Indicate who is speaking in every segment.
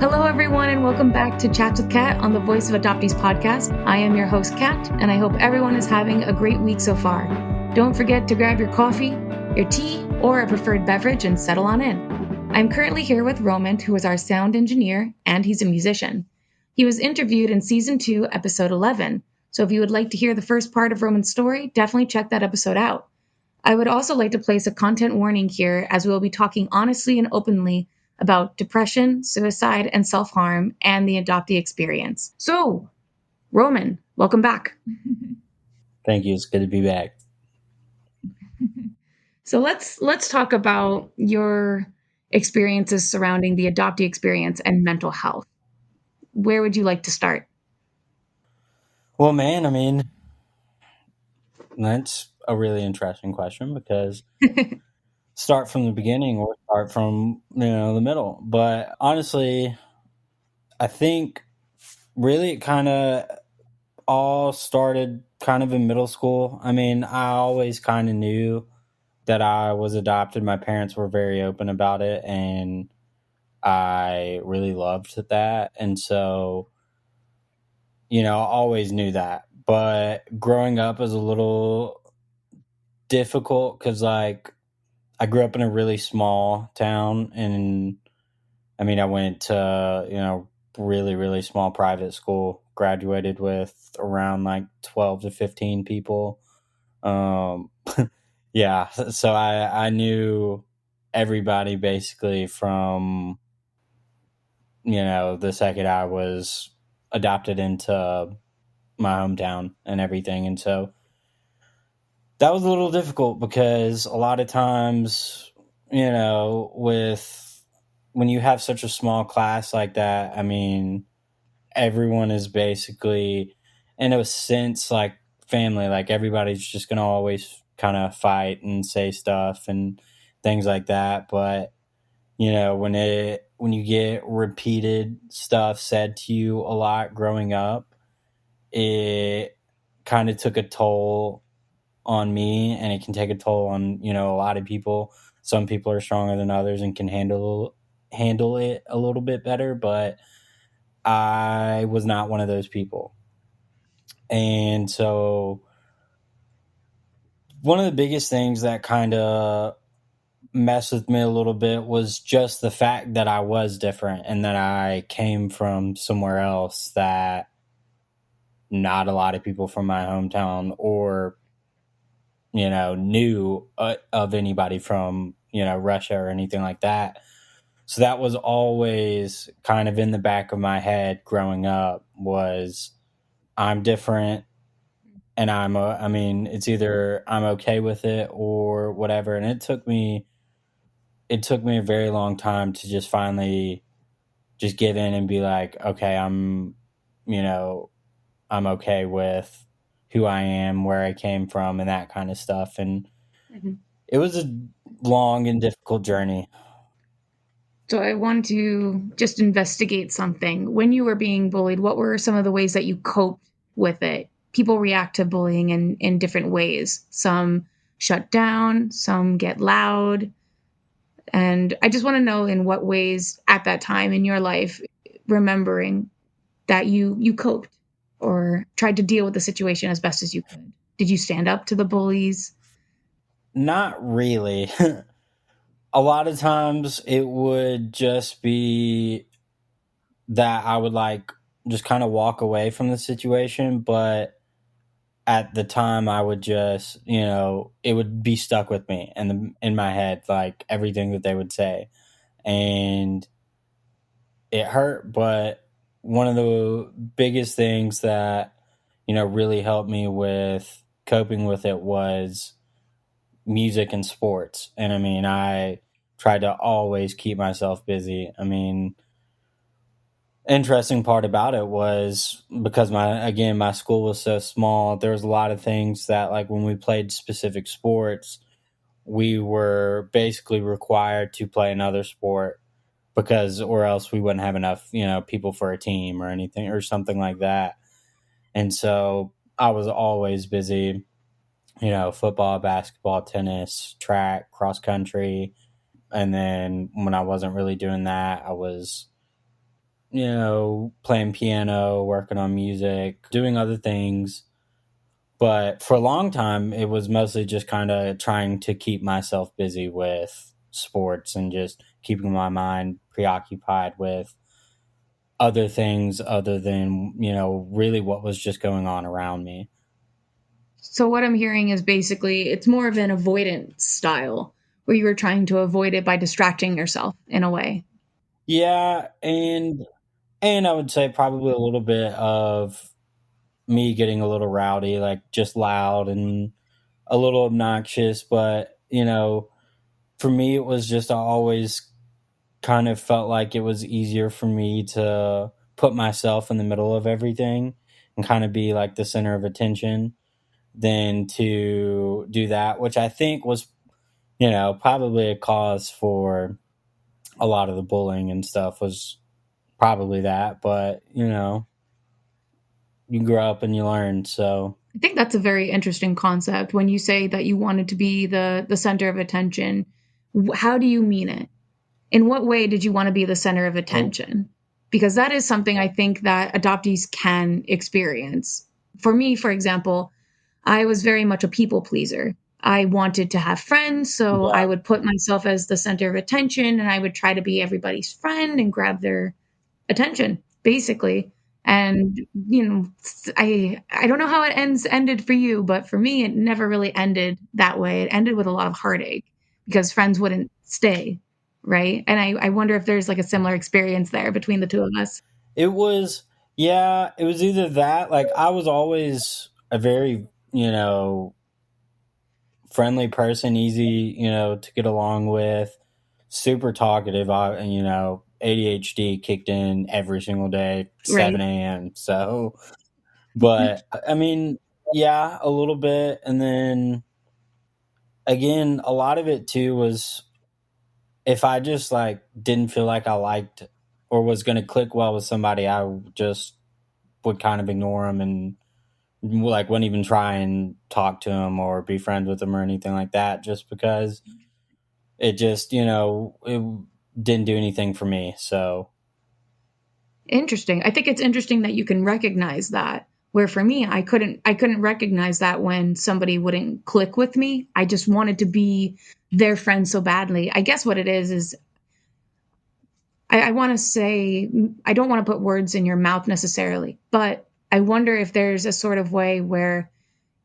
Speaker 1: Hello, everyone, and welcome back to Chats with Kat on the Voice of Adoptees podcast. I am your host, Kat, and I hope everyone is having a great week so far. Don't forget to grab your coffee, your tea, or a preferred beverage and settle on in. I'm currently here with Roman, who is our sound engineer, and he's a musician. He was interviewed in Season 2, Episode 11, so if you would like to hear the first part of Roman's story, definitely check that episode out. I would also like to place a content warning here, as we will be talking honestly and openly about depression, suicide, and self-harm, and the adoptee experience. So, Roman, welcome back.
Speaker 2: Thank you. It's good to be back.
Speaker 1: So let's talk about your experiences surrounding the adoptee experience and mental health. Where would you like to start?
Speaker 2: Well, man, that's a really interesting question because start from the beginning or start from, the middle. But honestly, I think really it kind of all started kind of in middle school. I always kind of knew that I was adopted. My parents were very open about it, and I really loved that. And so, I always knew that. But growing up is a little difficult because, like, I grew up in a really small town, and I went to, really, really small private school, graduated with around like 12 to 15 people. Um, yeah, so I knew everybody basically from, the second I was adopted into my hometown and everything. And so that was a little difficult because a lot of times, when you have such a small class like that, everyone is basically, in a sense, like family. Like everybody's just going to always kind of fight and say stuff and things like that. But, when you get repeated stuff said to you a lot growing up, it kind of took a toll on me, and it can take a toll on, a lot of people. Some people are stronger than others and can handle it a little bit better, but I was not one of those people. And so one of the biggest things that kind of messed with me a little bit was just the fact that I was different and that I came from somewhere else that not a lot of people from my hometown or knew of anybody from Russia or anything like that. So that was always kind of in the back of my head growing up, was I'm different, and it's either I'm okay with it or whatever. And it took me a very long time to just finally just give in and be like, okay, I'm okay with who I am, where I came from, and that kind of stuff. And it was a long and difficult journey.
Speaker 1: So I want to just investigate something. When you were being bullied, what were some of the ways that you coped with it? People react to bullying in different ways. Some shut down, some get loud. And I just want to know in what ways at that time in your life, remembering that you coped or tried to deal with the situation as best as you could. Did you stand up to the bullies?
Speaker 2: Not really. A lot of times it would just be that I would like just kind of walk away from the situation, but at the time I would just, it would be stuck with me and in my head, like everything that they would say. And it hurt, but one of the biggest things that, really helped me with coping with it was music and sports. And I tried to always keep myself busy. Interesting part about it was because my school was so small, there was a lot of things that, like, when we played specific sports, we were basically required to play another sport because, or else we wouldn't have enough, people for a team or anything or something like that. And so I was always busy, football, basketball, tennis, track, cross country. And then when I wasn't really doing that, I was playing piano, working on music, doing other things. But for a long time, it was mostly just kind of trying to keep myself busy with sports and just keeping my mind preoccupied with other things other than, really what was just going on around me.
Speaker 1: So what I'm hearing is basically it's more of an avoidance style where you were trying to avoid it by distracting yourself in a way.
Speaker 2: Yeah, and I would say probably a little bit of me getting a little rowdy, like just loud and a little obnoxious, but for me it was just I always kind of felt like it was easier for me to put myself in the middle of everything and kind of be like the center of attention than to do that, which I think was, probably a cause for a lot of the bullying and stuff was probably that. But, you grow up and you learn. So,
Speaker 1: I think that's a very interesting concept when you say that you wanted to be the center of attention. How do you mean it? In what way did you want to be the center of
Speaker 2: oh,
Speaker 1: attention? Because that is something I think that adoptees can experience. For me, for example, I was very much a people pleaser. I wanted to have friends, so I
Speaker 2: yeah,
Speaker 1: would put myself as the center of attention and I would try to be everybody's friend and grab their attention, basically. And I don't know how it ended for you, but for me, it never really ended that way. It ended with a lot of heartache because friends wouldn't stay, right? And I wonder if there's like a similar experience there between the two of us.
Speaker 2: it was, yeah, it was either that, like, I was always a very, friendly person, easy, to get along with, super talkative. ADHD kicked in every single day,
Speaker 1: Right.
Speaker 2: 7 a.m. So, but I mean, yeah, a little bit. And then again, a lot of it too was if I just like didn't feel like I liked or was going to click well with somebody, I just would kind of ignore them and like wouldn't even try and talk to them or be friends with them or anything like that, just because it just, it didn't do anything for me. So,
Speaker 1: Interesting. I think it's interesting that you can recognize that. Where for me, I couldn't recognize that when somebody wouldn't click with me. I just wanted to be their friend so badly. I guess what it is I want to say I don't want to put words in your mouth necessarily, but I wonder if there's a sort of way where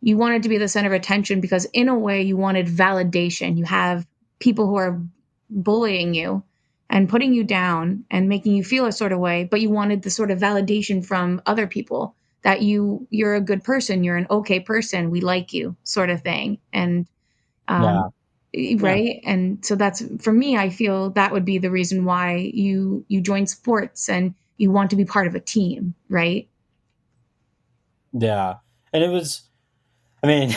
Speaker 1: you wanted to be the center of attention because in a way you wanted validation. You have people who are bullying you and putting you down and making you feel a sort of way, but you wanted the sort of validation from other people that you're a good person, you're an okay person, we like you, sort of thing. And um,
Speaker 2: yeah, yeah,
Speaker 1: right, and so that's for me. I feel that would be the reason why you join sports and you want to be part of a team, right?
Speaker 2: yeah. And it was, I mean,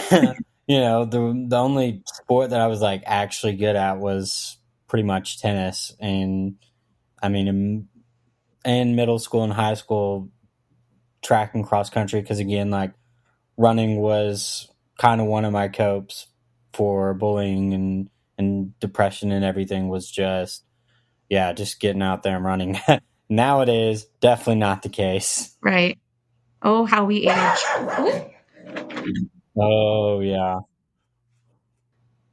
Speaker 2: the only sport that I was like actually good at was pretty much tennis. And I mean, in middle school and high school, track and cross country, because again, like running was kind of one of my copes for bullying and depression and everything was just, yeah, just getting out there and running. Nowadays, definitely not the case.
Speaker 1: Right. Oh, how we age.
Speaker 2: Oh, yeah.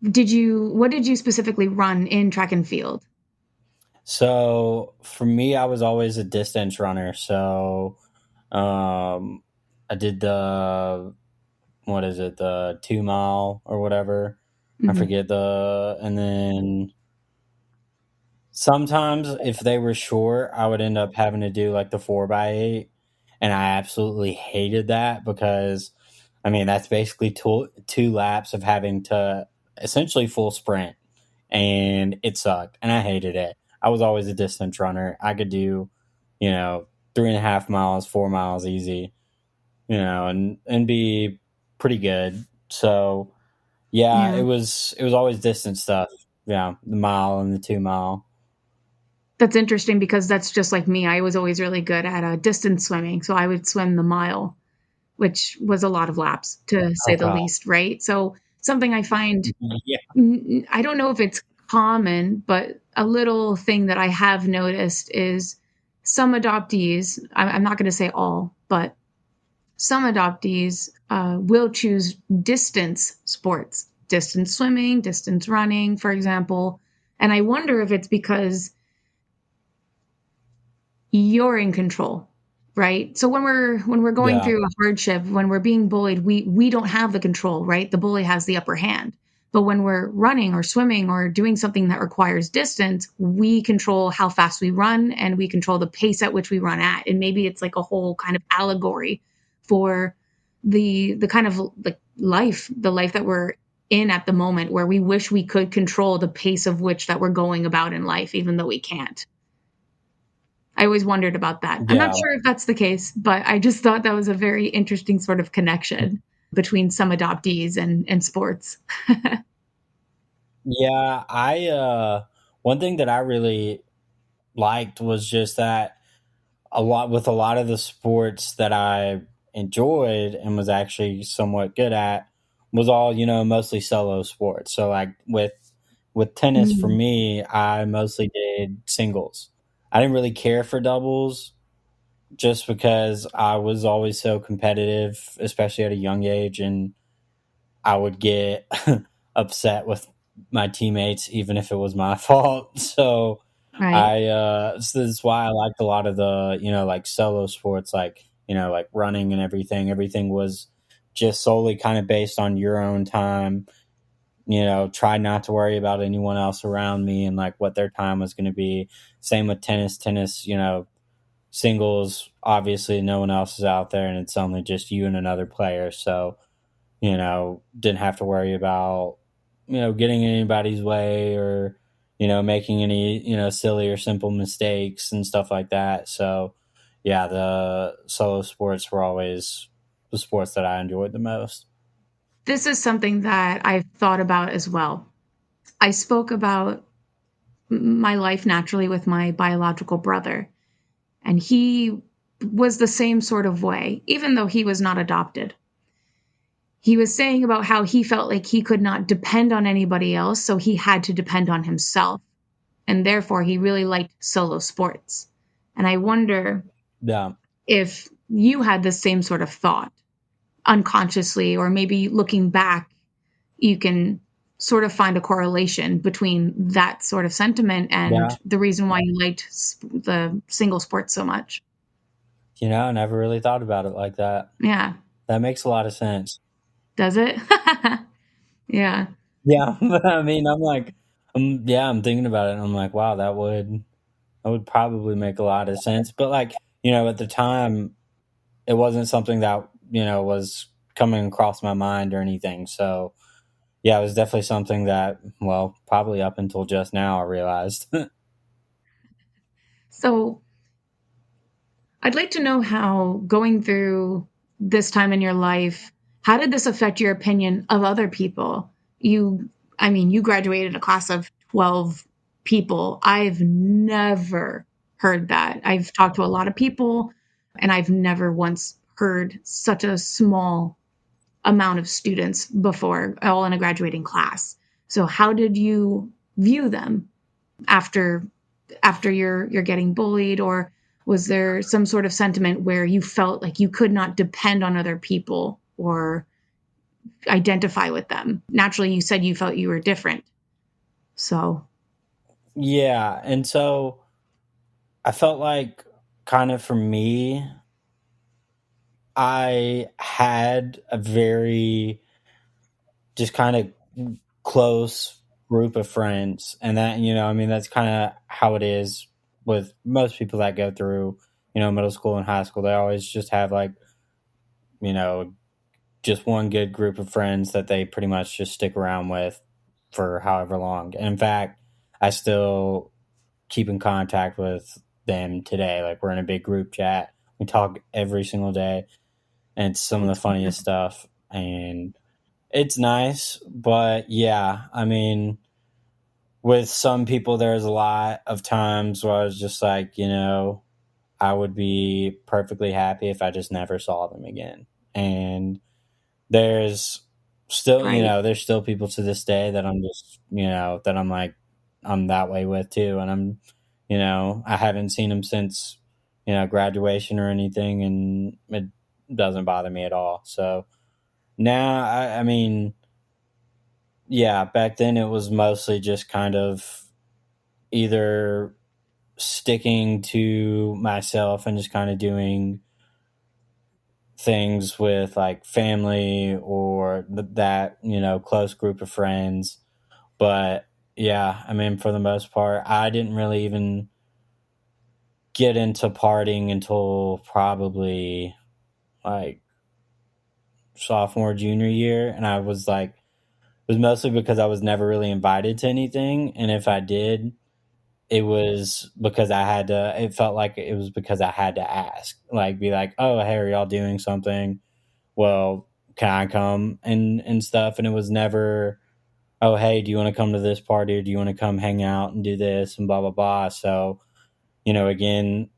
Speaker 1: What did you specifically run in track and field?
Speaker 2: So for me, I was always a distance runner. So um, I did what is it, the 2 mile or whatever. I
Speaker 1: Hmm.
Speaker 2: forget and then sometimes if they were short, I would end up having to do like the 4x8. And I absolutely hated that because, I mean, that's basically two laps of having to essentially full sprint. And it sucked. And I hated it. I was always a distance runner. I could do, you know, 3.5 miles, 4 miles easy, and be pretty good. So yeah,
Speaker 1: Yeah,
Speaker 2: it was always distance stuff. Yeah, the mile and the 2 mile.
Speaker 1: that's interesting because that's just like me. I was always really good at distance swimming, so I would swim the mile, which was a lot of laps to say
Speaker 2: Oh
Speaker 1: the
Speaker 2: god.
Speaker 1: least, right? So something I find
Speaker 2: Yeah.
Speaker 1: I don't know if it's common, but a little thing that I have noticed is some adoptees, I'm not going to say all, but some adoptees will choose distance sports, distance swimming, distance running, for example. And I wonder if it's because you're in control, right? So when we're going
Speaker 2: Yeah.
Speaker 1: through a hardship, when we're being bullied, we don't have the control, right? The bully has the upper hand. But when we're running or swimming or doing something that requires distance, we control how fast we run and we control the pace at which we run at. And maybe it's like a whole kind of allegory for the kind of like the life that we're in at the moment, where we wish we could control the pace of which that we're going about in life, even though we can't. I always wondered about that. I'm not
Speaker 2: Yeah.
Speaker 1: sure if that's the case, but I just thought that was a very interesting sort of connection between some adoptees and sports.
Speaker 2: Yeah. One thing that I really liked was just that a lot of the sports that I enjoyed and was actually somewhat good at was all, mostly solo sports. So like with tennis for
Speaker 1: Mm,
Speaker 2: me, I mostly did singles. I didn't really care for doubles just because I was always so competitive, especially at a young age, and I would get upset with my teammates even if it was my fault. So
Speaker 1: right.
Speaker 2: so that's why I liked a lot of the, like solo sports, like, like running and everything. Everything was just solely kind of based on your own time, try not to worry about anyone else around me and like what their time was going to be. Same with tennis, singles, obviously no one else is out there and it's only just you and another player. So, didn't have to worry about, getting in anybody's way or, making any, silly or simple mistakes and stuff like that. So, yeah, the solo sports were always the sports that I enjoyed the most.
Speaker 1: This is something that I've thought about as well. I spoke about my life naturally with my biological brother, and he was the same sort of way, even though he was not adopted. He was saying about how he felt like he could not depend on anybody else, so he had to depend on himself. And therefore, he really liked solo sports. And I wonder
Speaker 2: Yeah.
Speaker 1: if you had the same sort of thought unconsciously, or maybe looking back, you can sort of find a correlation between that sort of sentiment
Speaker 2: Yeah.
Speaker 1: and the reason why you liked the single sports so much.
Speaker 2: I never really thought about it like that.
Speaker 1: Yeah.
Speaker 2: That makes a lot of sense.
Speaker 1: Does it? Yeah.
Speaker 2: Yeah. I mean, I'm thinking about it and I'm like, wow, that would probably make a lot of sense. But like, at the time, it wasn't something that, was coming across my mind or anything. So yeah, it was definitely something that, well, probably up until just now I realized.
Speaker 1: So I'd like to know how going through this time in your life, how did this affect your opinion of other people? I mean, you graduated a class of 12 people. I've never heard that. I've talked to a lot of people, and I've never once heard such a small amount of students before, all in a graduating class. So how did you view them after you're getting bullied, or was there some sort of sentiment where you felt like you could not depend on other people or identify with them? Naturally, you said you felt you were different. So,
Speaker 2: Yeah, and so I felt like kind of for me, I had a very just kind of close group of friends, and that, I mean, that's kind of how it is with most people that go through, middle school and high school. They always just have like, you know just one good group of friends that they pretty much just stick around with for however long. And in fact, I still keep in contact with them today. Like, we're in a big group chat. We talk every single day, and it's some of the
Speaker 1: that's
Speaker 2: funniest stuff. And it's nice, but yeah, I mean, with some people, there's a lot of times where I was just like, I would be perfectly happy if I just never saw them again. And there's still,
Speaker 1: right.
Speaker 2: there's still people to this day that I'm just, that I'm like, I'm that way with too. And I haven't seen them since, graduation or anything, and it doesn't bother me at all. So now, I mean, yeah, back then it was mostly just kind of either sticking to myself and just kind of doing things with like family or that close group of friends. But yeah, I mean, for the most part, I didn't really even get into partying until probably like sophomore, junior year. And I was like, it was mostly because I was never really invited to anything. And if I did, it was because I had to, it felt like it was because I had to ask, like, be like, oh, hey, are y'all doing something? Well, can I come and stuff? And it was never, oh, hey, do you want to come to this party, or do you want to come hang out and do this and blah, blah, blah. So, again,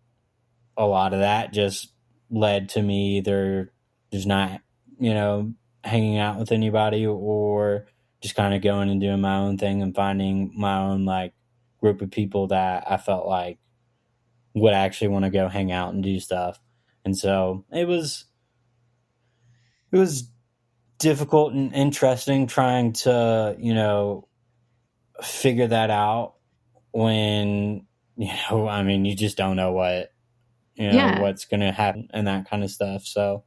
Speaker 2: a lot of that just led to me either just not, you know, hanging out with anybody, or just kind of going and doing my own thing and finding my own like group of people that I felt like would actually want to go hang out and do stuff. And so it was difficult and interesting trying to, figure that out when, I mean, you just don't know
Speaker 1: Yeah.
Speaker 2: what's going to happen and that kind of stuff. So,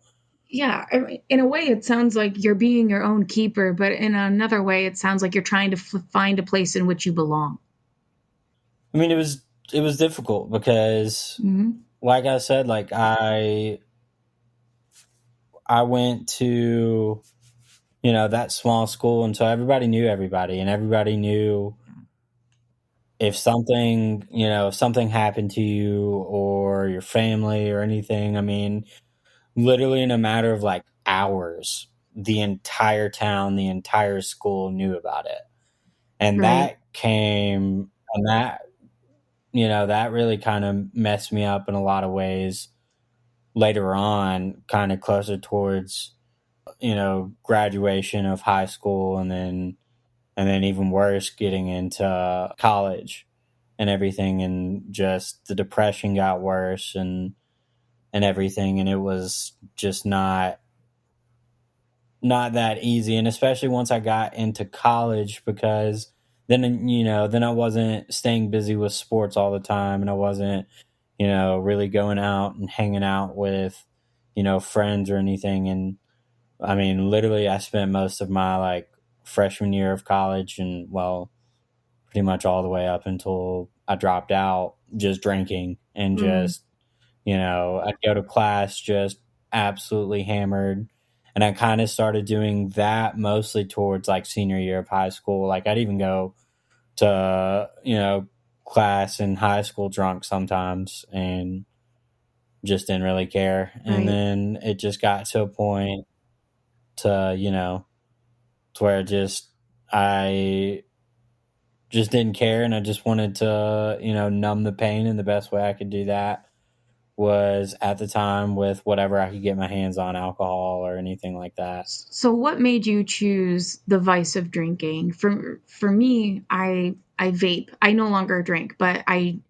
Speaker 1: Yeah. In a way, it sounds like you're being your own keeper, but in another way, it sounds like you're trying to find a place in which you belong.
Speaker 2: I mean, it was difficult because,
Speaker 1: Hmm.
Speaker 2: like I said, like I went to that small school, and so everybody knew everybody, and everybody knew if something happened to you or your family or anything. I mean, literally in a matter of like hours, the entire town, the entire school knew about it, and
Speaker 1: Right.
Speaker 2: that really kind of messed me up in a lot of ways later on, kind of closer towards graduation of high school, and then even worse, getting into college and everything, and just the depression got worse, and everything, and it was just not that easy. And especially once I got into college, because then I wasn't staying busy with sports all the time, and I wasn't really going out and hanging out with friends or anything. And I mean, literally, I spent most of my like freshman year of college, and well, pretty much all the way up until I dropped out, just drinking and
Speaker 1: Mm,
Speaker 2: just I'd go to class just absolutely hammered. And I kind of started doing that mostly towards like senior year of high school. Like I'd even go to class in high school drunk sometimes, and just didn't really care. And
Speaker 1: right.
Speaker 2: then it just got to a point to to where I just didn't care, and I just wanted to numb the pain, and the best way I could do that was at the time with whatever I could get my hands on, alcohol or anything like that.
Speaker 1: So what made you choose the vice of drinking? For me, I vape. I no longer drink, but I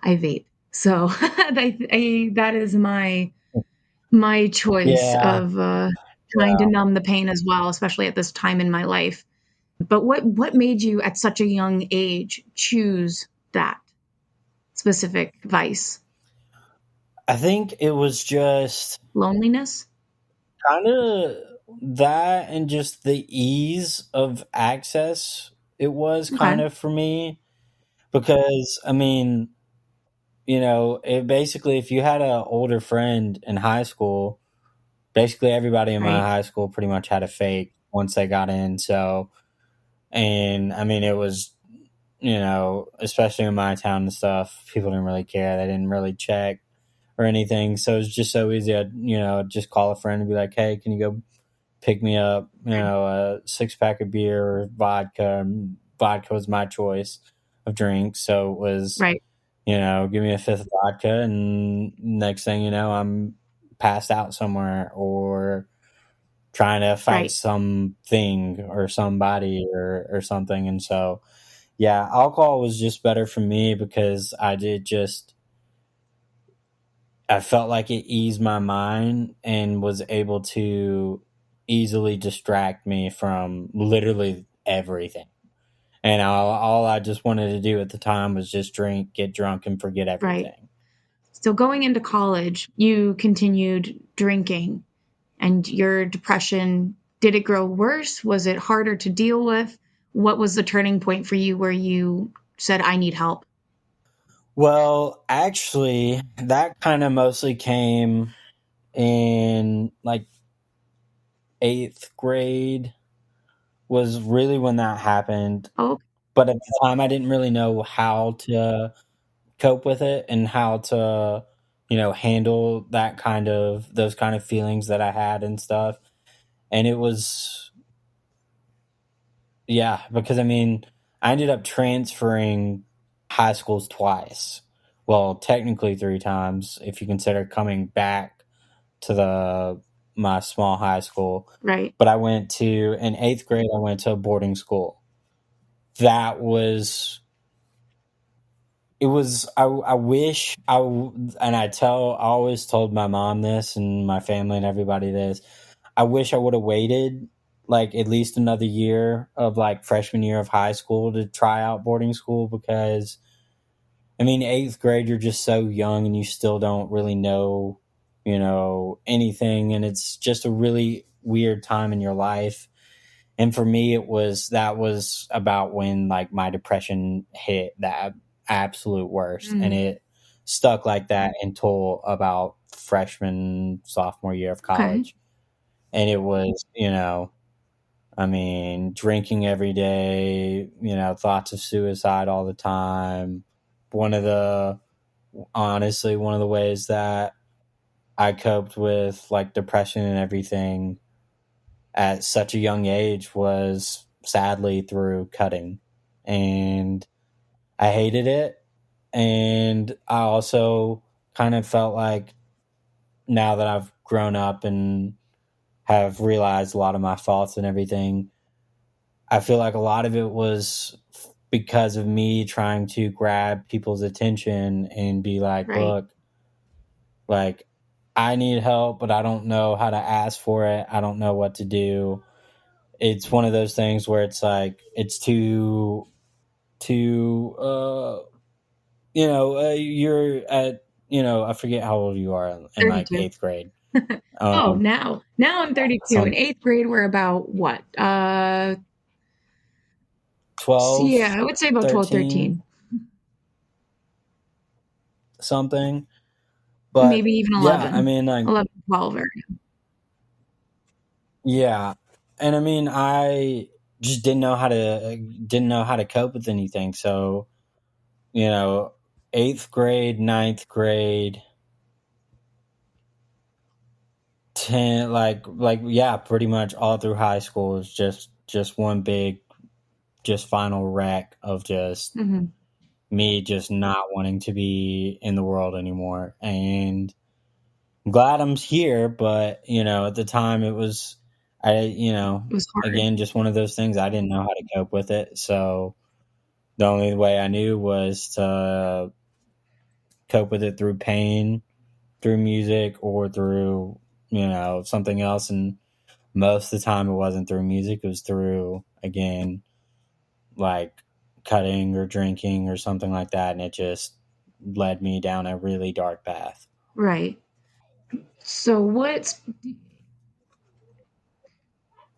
Speaker 1: vape. So that is my choice
Speaker 2: Yeah,
Speaker 1: of trying to
Speaker 2: yeah.
Speaker 1: numb the pain as well, especially at this time in my life. But what made you at such a young age choose that specific vice?
Speaker 2: I think it was just
Speaker 1: Loneliness?
Speaker 2: kind of that, and just the ease of access it was
Speaker 1: Okay.
Speaker 2: kind of for me, because I mean, it basically, if you had an older friend in high school, basically everybody in my
Speaker 1: Right.
Speaker 2: high school pretty much had a fake once they got in. So, and I mean, it was, especially in my town and stuff, people didn't really care. They didn't really check or anything. So it's just so easy. I'd, just call a friend and be like, hey, can you go pick me up,
Speaker 1: Right.
Speaker 2: a 6-pack of beer or vodka? And vodka was my choice of drink. So it was,
Speaker 1: Right.
Speaker 2: give me a fifth of vodka, and next thing you know, I'm passed out somewhere, or trying to fight
Speaker 1: Right.
Speaker 2: something or somebody, or something. And so, yeah, alcohol was just better for me because I did just I felt like it eased my mind and was able to easily distract me from literally everything. And all I just wanted to do at the time was just drink, get drunk, and forget
Speaker 1: Right.
Speaker 2: everything.
Speaker 1: So going into college, you continued drinking, and your depression, did it grow worse? Was it harder to deal with? What was the turning point for you where you said, I need help?
Speaker 2: Well, actually, that kind of mostly came in like eighth grade, was really when that happened.
Speaker 1: Oh,
Speaker 2: But at the time, I didn't really know how to cope with it and how to, handle those kind of feelings that I had and stuff. And it was, yeah, because I mean, I ended up transferring high schools twice. Well, technically three times if you consider coming back to the my small high school.
Speaker 1: right,
Speaker 2: But I went to in eighth grade. I went to a boarding school. That was it was I wish and I always told my mom this and my family and everybody this. I wish I would have waited like at least another year of like freshman year of high school to try out boarding school, because I mean eighth grade you're just so young and you still don't really know, anything, and it's just a really weird time in your life. And for me that was about when like my depression hit that absolute worst, and
Speaker 1: mm,
Speaker 2: it stuck like that until about freshman sophomore year of
Speaker 1: okay,
Speaker 2: college. And it was, I mean, drinking every day, thoughts of suicide all the time. one of the Honestly, one of the ways that I coped with like depression and everything at such a young age was sadly through cutting. And I hated it. And I also kind of felt like now that I've grown up and have realized a lot of my faults and everything, I feel like a lot of it was because of me trying to grab people's attention and be like,
Speaker 1: right,
Speaker 2: look, like, I need help, but I don't know how to ask for it. I don't know what to do. It's one of those things where it's like it's too you're at, I forget how old you are in like
Speaker 1: 32.
Speaker 2: eighth grade.
Speaker 1: Oh,
Speaker 2: um
Speaker 1: now I'm 32. In
Speaker 2: some
Speaker 1: eighth grade, we're about what?
Speaker 2: 12,
Speaker 1: Yeah, I would say about 12,
Speaker 2: 13,
Speaker 1: 13,
Speaker 2: something. But
Speaker 1: maybe even
Speaker 2: yeah, I
Speaker 1: 11,
Speaker 2: mean, like,
Speaker 1: 11, 12. Or,
Speaker 2: yeah. And I mean, I just didn't know how to cope with anything. So, you know eighth grade, ninth grade, 10, yeah, pretty much all through high school is just one big, just final wreck of just
Speaker 1: mhm,
Speaker 2: me just not wanting to be in the world anymore. And I'm glad I'm here, but at the time it was,
Speaker 1: it was hard.
Speaker 2: again, just one of those things. I didn't know how to cope with it. So the only way I knew was to cope with it through pain, through music, or through, something else. And most of the time it wasn't through music. It was through, again, like cutting or drinking or something like that. And it just led me down a really dark path.
Speaker 1: Right. So,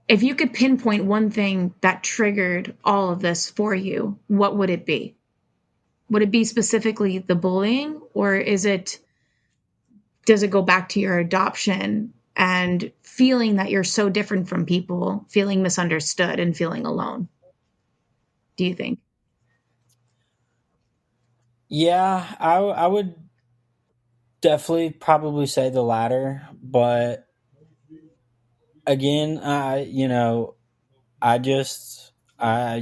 Speaker 1: if you could pinpoint one thing that triggered all of this for you, what would it be? Would it be specifically the bullying, or does it go back to your adoption and feeling that you're so different from people, feeling misunderstood and feeling alone? Do you think?
Speaker 2: Yeah, I would definitely probably say the latter. But again, I just, I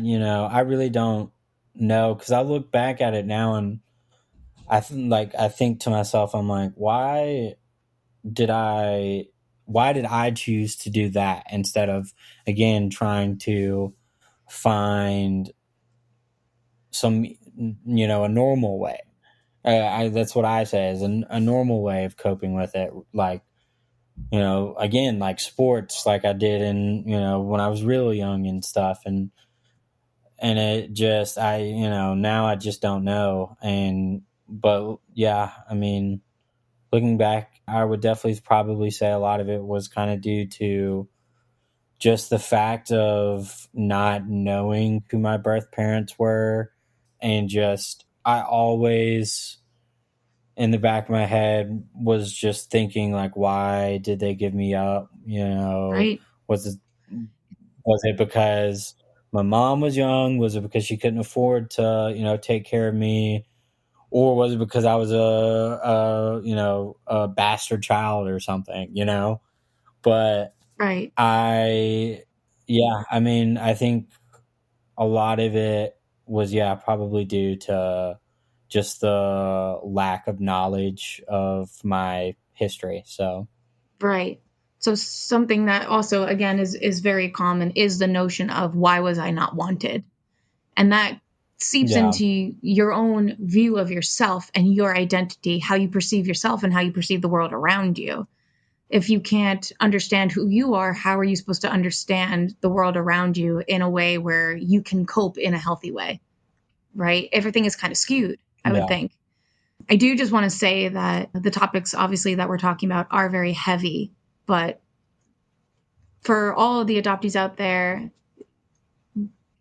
Speaker 2: really don't know, because I look back at it now and I think to myself, I'm like, did I why did I choose to do that instead of, again, trying to find some, a normal way. That's what I say is a normal way of coping with it. Like, again, like sports, like I did in, when I was really young and stuff. And it just, now I just don't know. But yeah, I mean, looking back, I would definitely probably say a lot of it was kind of due to just the fact of not knowing who my birth parents were. And just, I always, in the back of my head, was just thinking, like, why did they give me up?
Speaker 1: Right.
Speaker 2: Was it, was it because my mom was young? Was it because she couldn't afford to, take care of me? Or was it because I was a bastard child or something, But
Speaker 1: Right.
Speaker 2: yeah, I mean, I think a lot of it was, yeah, probably due to just the lack of knowledge of my history. So,
Speaker 1: Right. So something that also again is very common is the notion of why was I not wanted? And that seeps
Speaker 2: yeah,
Speaker 1: into your own view of yourself and your identity, how you perceive yourself and how you perceive the world around you. If you can't understand who you are, how are you supposed to understand the world around you in a way where you can cope in a healthy way? Right? Everything is kind of skewed, I would
Speaker 2: yeah,
Speaker 1: think. I do just want to say that the topics, obviously, that we're talking about are very heavy, but for all of the adoptees out there,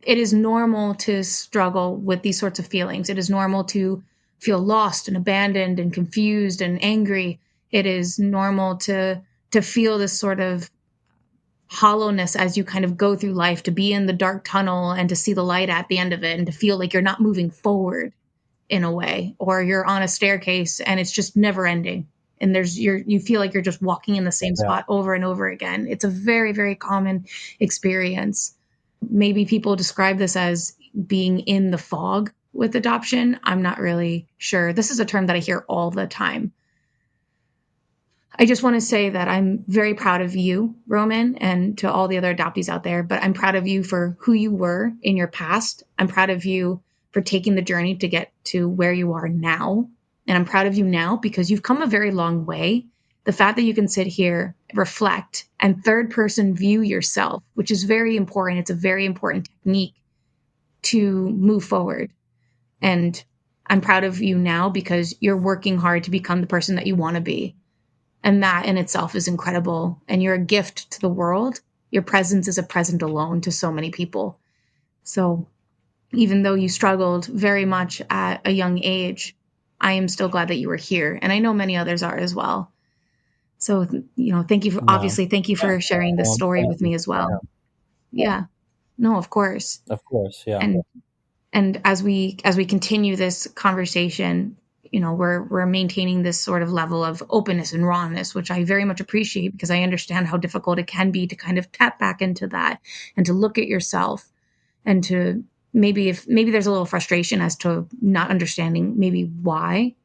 Speaker 1: it is normal to struggle with these sorts of feelings. It is normal to feel lost and abandoned and confused and angry. It is normal to feel this sort of hollowness as you kind of go through life, to be in the dark tunnel and to see the light at the end of it and to feel like you're not moving forward in a way, or you're on a staircase and it's just never ending. And you feel like you're just walking in the same
Speaker 2: yeah,
Speaker 1: spot over and over again. It's a very, very common experience. Maybe people describe this as being in the fog with adoption. I'm not really sure. This is a term that I hear all the time. I just want to say that I'm very proud of you, Roman, and to all the other adoptees out there, but I'm proud of you for who you were in your past. I'm proud of you for taking the journey to get to where you are now. And I'm proud of you now because you've come a very long way. The fact that you can sit here, reflect, and third person view yourself, which is very important. It's a very important technique to move forward. And I'm proud of you now because you're working hard to become the person that you want to be. And that in itself is incredible. And you're a gift to the world. Your presence is a present alone to so many people. So even though you struggled very much at a young age, I am still glad that you were here. And I know many others are as well. So, thank you for,
Speaker 2: yeah,
Speaker 1: obviously, thank you
Speaker 2: yeah.
Speaker 1: for sharing this
Speaker 2: Well,
Speaker 1: story
Speaker 2: thank
Speaker 1: with
Speaker 2: you.
Speaker 1: me as well.
Speaker 2: Yeah,
Speaker 1: Yeah. No, of course.
Speaker 2: of course. Yeah,
Speaker 1: And as we continue this conversation, we're maintaining this sort of level of openness and rawness, which I very much appreciate because I understand how difficult it can be to kind of tap back into that and to look at yourself and to maybe there's a little frustration as to not understanding maybe why.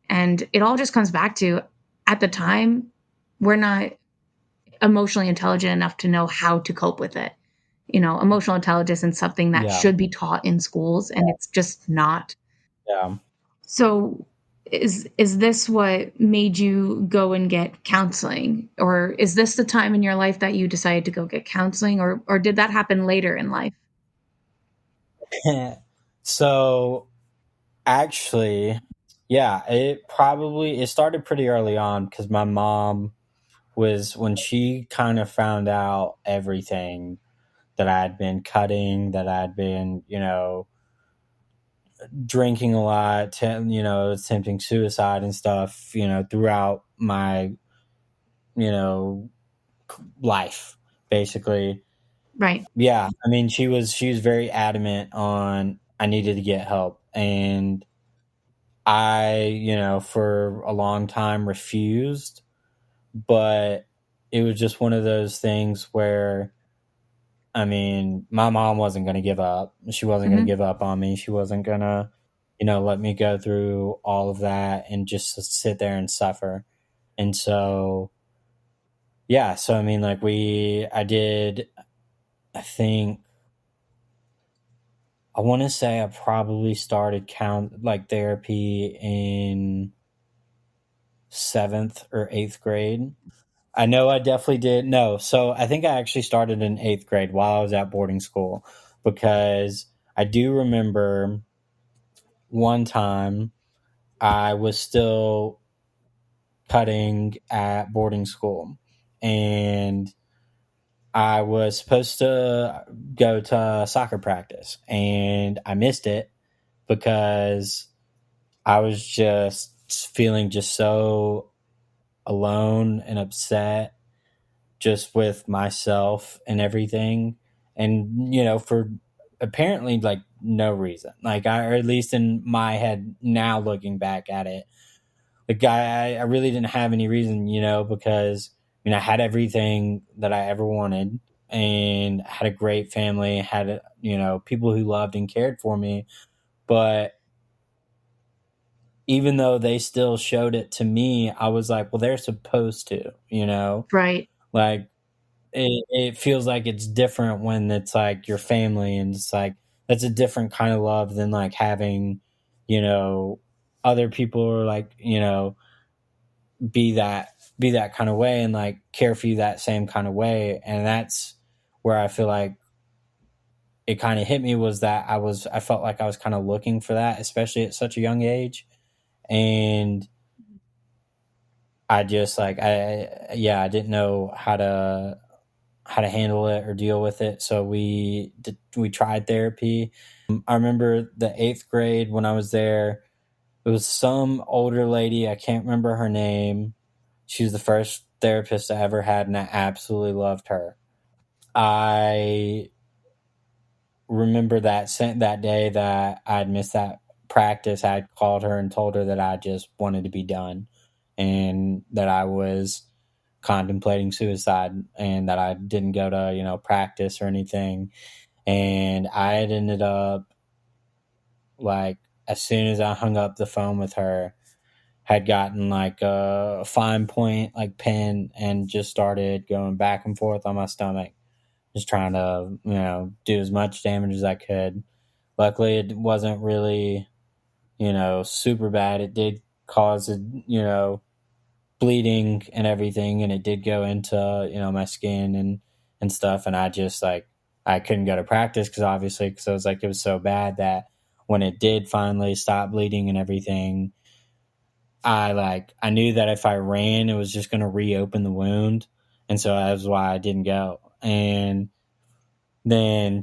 Speaker 1: And it all just comes back to, at the time, we're not emotionally intelligent enough to know how to cope with it. Emotional intelligence is something that
Speaker 2: yeah,
Speaker 1: should be taught in schools, and it's just not.
Speaker 2: yeah.
Speaker 1: So, is this what made you go and get counseling, or is this the time in your life that you decided to go get counseling, or did that happen later in life?
Speaker 2: So actually, yeah, it started pretty early on because my mom was, when she kind of found out everything, that I had been cutting, that I'd been, drinking a lot, attempting suicide and stuff, throughout my, you know, life, basically.
Speaker 1: Right.
Speaker 2: Yeah, I mean, she was very adamant on I needed to get help, and I, for a long time refused, but it was just one of those things where, I mean, my mom wasn't going to give up. She wasn't going to
Speaker 1: Hmm.
Speaker 2: give up on me. She wasn't going to, let me go through all of that and just sit there and suffer. And so, yeah, so I mean, like I did, I think I want to say I probably started therapy in 7th or 8th grade. I know I definitely did. No, so I think I actually started in 8th grade while I was at boarding school, because I do remember one time I was still cutting at boarding school, and I was supposed to go to soccer practice, and I missed it because I was just feeling just so alone and upset just with myself and everything. And, for apparently like no reason. Like, or at least in my head now, looking back at it, like I really didn't have any reason, because I had everything that I ever wanted, and had a great family, had, people who loved and cared for me. But even though they still showed it to me, I was like, well, they're supposed to,
Speaker 1: Right.
Speaker 2: like it feels like it's different when it's like your family, and it's like that's a different kind of love than like having, you know, other people, or like, be that kind of way, and like care for you that same kind of way. And that's where I feel like it kind of hit me, was that I felt like I was kind of looking for that, especially at such a young age. And I just like I didn't know how to handle it or deal with it. So we tried therapy. I remember the 8th grade when I was there. It was some older lady. I can't remember her name. She was the first therapist I ever had, and I absolutely loved her. I remember that day that I'd missed that practice. I would called her and told her that I just wanted to be done, and that I was contemplating suicide, and that I didn't go to, practice or anything. And I had ended up, like, as soon as I hung up the phone with her, had gotten like a fine point like pen, and just started going back and forth on my stomach, just trying to, do as much damage as I could. Luckily, it wasn't really, super bad. It did cause bleeding and everything, and it did go into, my skin and stuff. And I just like I couldn't go to practice, because it was like it was so bad that when it did finally stop bleeding and everything, I knew that if I ran, it was just going to reopen the wound, and so that was why I didn't go. And then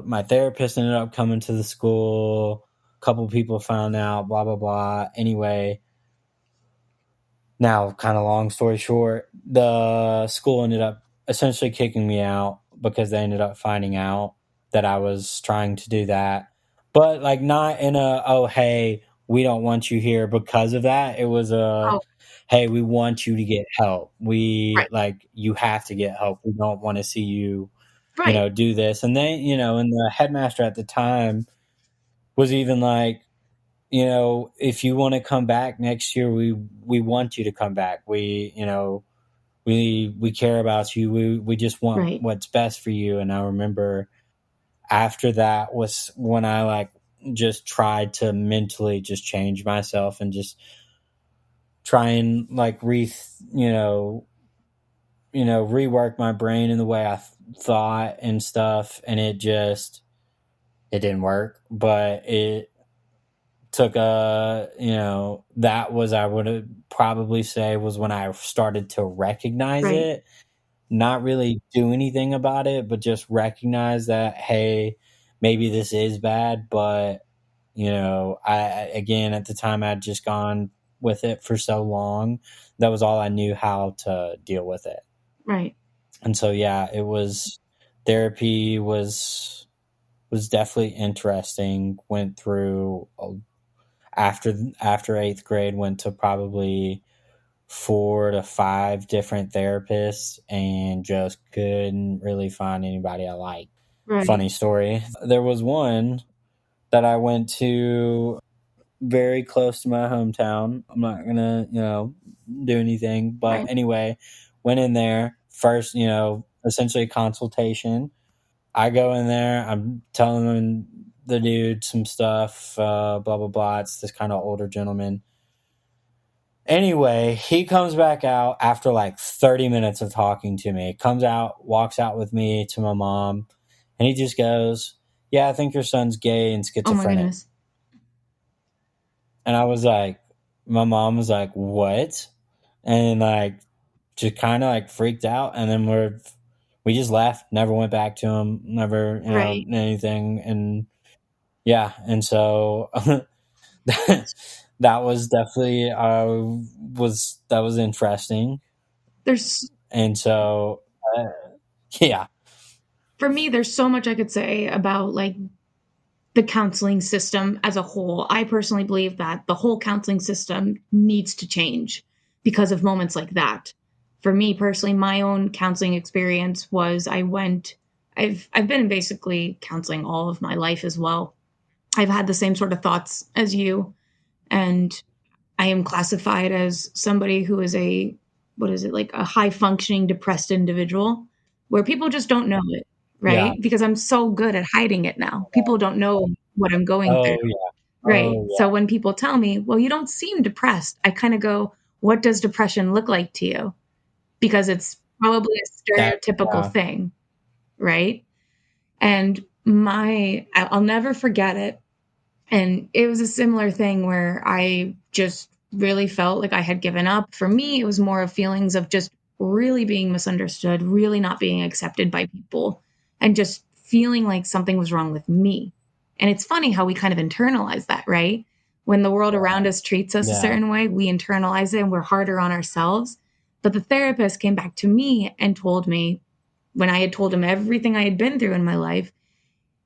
Speaker 2: my therapist ended up coming to the school. A couple people found out. Blah blah blah. Anyway, now, kind of long story short, the school ended up essentially kicking me out, because they ended up finding out that I was trying to do that. But like, not in a, oh hey, we don't want you here because of that. It was a,
Speaker 1: Oh,
Speaker 2: hey, we want you to get help.
Speaker 1: right.
Speaker 2: You have to get help. We don't want to see you,
Speaker 1: Right.
Speaker 2: do this. And they, and the headmaster at the time was even like, if you want to come back next year, we want you to come back. We care about you. We just want
Speaker 1: Right.
Speaker 2: what's best for you. And I remember after that was when I like just tried to mentally just change myself, and just try and like rework my brain in the way I thought and stuff. And it didn't work, but it took that was, I would probably say, was when I started to recognize
Speaker 1: Right.
Speaker 2: it, not really do anything about it, but just recognize that, hey, maybe this is bad. But again, at the time, I'd just gone with it for so long, that was all I knew how to deal with it.
Speaker 1: Right.
Speaker 2: And so yeah, it was, therapy was definitely interesting. Went through after 8th grade, went to probably 4 to 5 different therapists, and just couldn't really find anybody I liked.
Speaker 1: Right.
Speaker 2: Funny story. There was one that I went to very close to my hometown. I'm not gonna, do anything. But
Speaker 1: Right.
Speaker 2: anyway, went in there first, essentially a consultation. I go in there, I'm telling them the dude some stuff, blah, blah, blah. It's this kind of older gentleman. Anyway, he comes back out after like 30 minutes of talking to me, comes out, walks out with me to my mom, and he just goes, yeah, I think your son's gay and
Speaker 1: Oh my
Speaker 2: schizophrenic.
Speaker 1: goodness.
Speaker 2: And I was like, my mom was like, what? And like, just kind of like freaked out. And then we just left, never went back to him, never,
Speaker 1: Right.
Speaker 2: anything. And yeah. And so that was definitely, that was interesting.
Speaker 1: There's,
Speaker 2: And so, yeah.
Speaker 1: for me, there's so much I could say about like the counseling system as a whole. I personally believe that the whole counseling system needs to change because of moments like that. For me personally, my own counseling experience was I've been in basically counseling all of my life as well. I've had the same sort of thoughts as you, and I am classified as somebody who is like a high functioning depressed individual where people just don't know it,
Speaker 2: Yeah.
Speaker 1: right? Because I'm so good at hiding it now. People don't know what I'm going through,
Speaker 2: Oh, yeah.
Speaker 1: right?
Speaker 2: Oh, yeah.
Speaker 1: So when people tell me, well, you don't seem depressed, I kind of go, what does depression look like to you? Because it's probably a stereotypical
Speaker 2: Yeah.
Speaker 1: thing, right? And I'll never forget it. And it was a similar thing where I just really felt like I had given up. For me, it was more of feelings of just really being misunderstood, really not being accepted by people, and just feeling like something was wrong with me. And it's funny how we kind of internalize that, right? When the world around us treats us a
Speaker 2: Yeah.
Speaker 1: certain way, we internalize it and we're harder on ourselves. But the therapist came back to me and told me, when I had told him everything I had been through in my life,